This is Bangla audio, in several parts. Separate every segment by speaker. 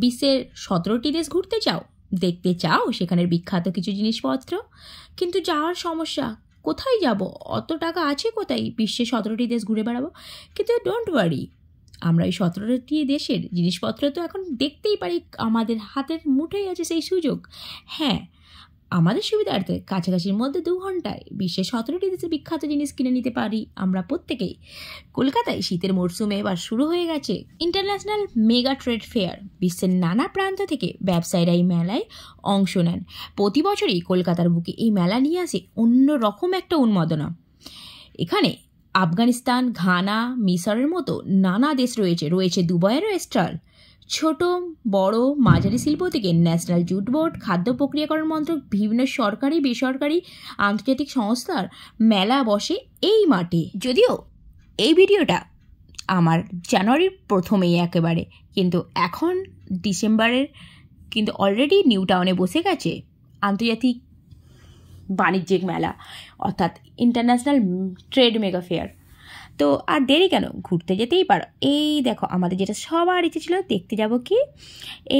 Speaker 1: বিশ্বের 17টি দেশ ঘুরতে চাও, দেখতে চাও সেখানের বিখ্যাত কিছু জিনিসপত্র, কিন্তু যাওয়ার সমস্যা, কোথায় যাব, অত টাকা আছে কোথায় বিশ্বের 17টি দেশ ঘুরে বেড়াবো? কিন্তু ডোন্ট ওয়ারি, আমরা এই 17টি দেশের জিনিসপত্র তো এখন দেখতেই পারি, আমাদের হাতের মুঠোয় আছে সেই সুযোগ। হ্যাঁ, আমাদের সুবিধার্থে কাছাকাছির মধ্যে 2 ঘন্টায় বিশ্বের 17টি দেশের বিখ্যাত জিনিস কিনে নিতে পারি আমরা প্রত্যেকেই। কলকাতায় শীতের মরশুমে এবার শুরু হয়ে গেছে ইন্টারন্যাশনাল মেগা ট্রেড ফেয়ার। বিশ্বের নানা প্রান্ত থেকে ব্যবসায়ীরা এই মেলায় অংশ নেন। প্রতি বছরই কলকাতার বুকে এই মেলা নিয়ে আসে অন্য রকম একটা উন্মাদনা। এখানে আফগানিস্তান, ঘানা, মিশরের মতো নানা দেশ রয়েছে দুবাইয়েরও স্টল। ছোট বড় মাঝারি শিল্প থেকে ন্যাশনাল জুট বোর্ড, খাদ্য প্রক্রিয়াকরণ মন্ত্রক, বিভিন্ন সরকারি বেসরকারি আন্তর্জাতিক সংস্থার মেলা বসে এই মাঠে। যদিও এই ভিডিওটা আমার জানুয়ারির প্রথমেই একেবারে, কিন্তু এখন ডিসেম্বরের কিন্তু অলরেডি নিউ টাউনে বসে গেছে আন্তর্জাতিক বাণিজ্যিক মেলা, অর্থাৎ ইন্টারন্যাশনাল ট্রেড মেগা ফেয়ার। তো আর দেরি কেন, ঘুরতে যেতেই পারো। এই দেখো, আমাদের যেটা সবার ইচ্ছে ছিল দেখতে যাব কি,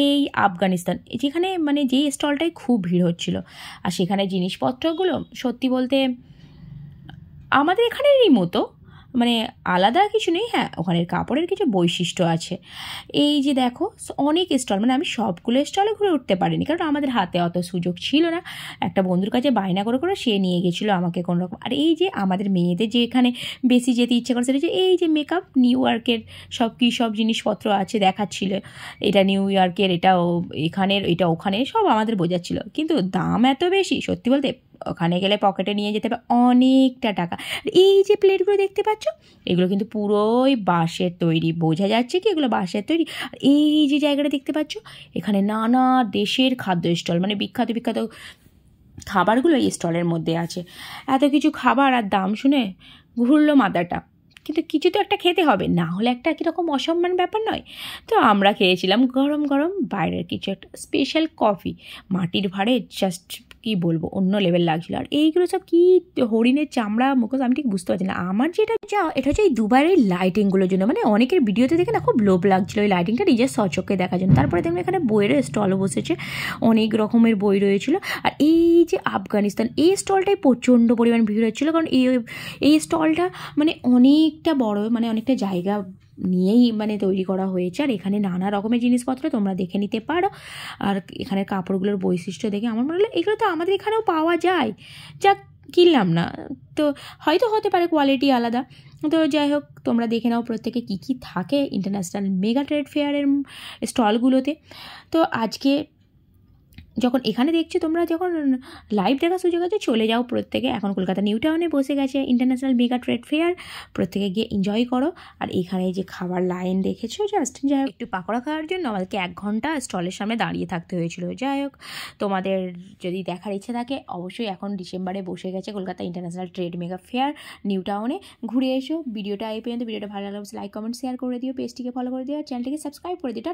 Speaker 1: এই আফগানিস্তান, যেখানে মানে যেই স্টলটায় খুব ভিড় হচ্ছিল, আর সেখানে জিনিসপত্রগুলো সত্যি বলতে আমাদের এখানেরই মতো, মানে আলাদা কিছু নেই। হ্যাঁ, ওখানের কাপড়ের কিছু বৈশিষ্ট্য আছে। এই যে দেখো অনেক স্টল, মানে আমি সবগুলো স্টলে ঘুরে উঠতে পারিনি, কারণ আমাদের হাতে অত সুযোগ ছিল না। একটা বন্ধুর কাছে বায়না করে সে নিয়ে গেছিলো আমাকে কোনো রকম। আর এই যে আমাদের মেয়েদের যে এখানে বেশি যেতে ইচ্ছে করে, সেটা যে এই যে মেকআপ, নিউ ইয়র্কের সব জিনিসপত্র আছে দেখাচ্ছিল, এটা নিউ ইয়র্কের, এটাও এখানের, এটা ওখানে, সব আমাদের বোঝাচ্ছিল। কিন্তু দাম এত বেশি, সত্যি বলতে ওখানে গেলে পকেটে নিয়ে যেতে হবে অনেকটা টাকা। এই যে প্লেটগুলো দেখতে পাচ্ছ, এগুলো কিন্তু পুরোই বাঁশের তৈরি, বোঝা যাচ্ছে কি এগুলো বাঁশের তৈরি। আর এই যে জায়গাটা দেখতে পাচ্ছ, এখানে নানা দেশের খাদ্য স্টল, মানে বিখ্যাত খাবারগুলো এই স্টলের মধ্যে আছে। এত কিছু খাবার আর দাম শুনে ঘুরলো মাথাটা, কিন্তু কিছু তো একটা খেতে হবে, না হলে একটা কীরকম অসম্মান ব্যাপার নয়? তো আমরা খেয়েছিলাম গরম গরম বাইরের কিছু একটা স্পেশাল কফি, মাটির ভাঁড়ে, জাস্ট কী বলবো, অন্য লেভেল লাগছিলো। আর এইগুলো সব কী হরিণের চামড়া মুখোশ, আমি ঠিক বুঝতে পারছি না। আমার যেটা এটা হচ্ছে এই দুবাইয়ের এই লাইটিংগুলোর জন্য, মানে অনেকের ভিডিওতে দেখে না খুব লোভ লাগছিলো ওই লাইটিংটা নিজের স্বচক্ষে দেখার জন্য। তারপরে দেখলাম এখানে বইয়েরও স্টলও বসেছে, অনেক রকমের বই রয়েছিল। আর এই যে আফগানিস্তান, এই স্টলটাই প্রচণ্ড পরিমাণ ভিড় হচ্ছিলো, কারণ এই স্টলটা মানে অনেকটা বড়, মানে অনেকটা জায়গা নিয়েই মানে তৈরি করা হয়েছে। আর এখানে নানা রকমের জিনিসপত্র তোমরা দেখে নিতে পারো। আর এখানের কাপড়গুলোর বৈশিষ্ট্য দেখে আমার মনে হলো এগুলো তো আমাদের এখানেও পাওয়া যায়, যা কিনলাম না, তো হয়তো হতে পারে কোয়ালিটি আলাদা। তো যাই হোক, তোমরা দেখে নাও প্রত্যেকে কী কী থাকে ইন্টারন্যাশনাল মেগা ট্রেড ফেয়ারের স্টলগুলোতে। তো আজকে যখন এখানে দেখছো, তোমরা যখন লাইভ দেখার সুযোগ আছে চলে যাও প্রত্যেকে। এখন কলকাতা নিউ টাউনে বসে গেছে ইন্টারন্যাশনাল মেগা ট্রেড ফেয়ার, প্রত্যেকে গিয়ে এনজয় করো। আর এখানে যে খাবার লাইন দেখেছো, জাস্ট যাই হোক একটু পাকোড়া খাওয়ার জন্য আমাদেরকে 1 ঘন্টা স্টলের সামনে দাঁড়িয়ে থাকতে হয়েছিল। যাই হোক, তোমাদের যদি দেখার ইচ্ছে থাকে অবশ্যই এখন ডিসেম্বরে বসে গেছে Kolkata international trade mega fair new টাউনে, ঘুরে এসো। ভিডিওটা এই পর্যন্ত, ভিডিওটা ভালো লাগলে লাইক কমেন্ট শেয়ার করে দিও, পেজটিকে ফলো করে দিও, চ্যানেলটিকে সাবস্ক্রাইব করে দিও। টাটা।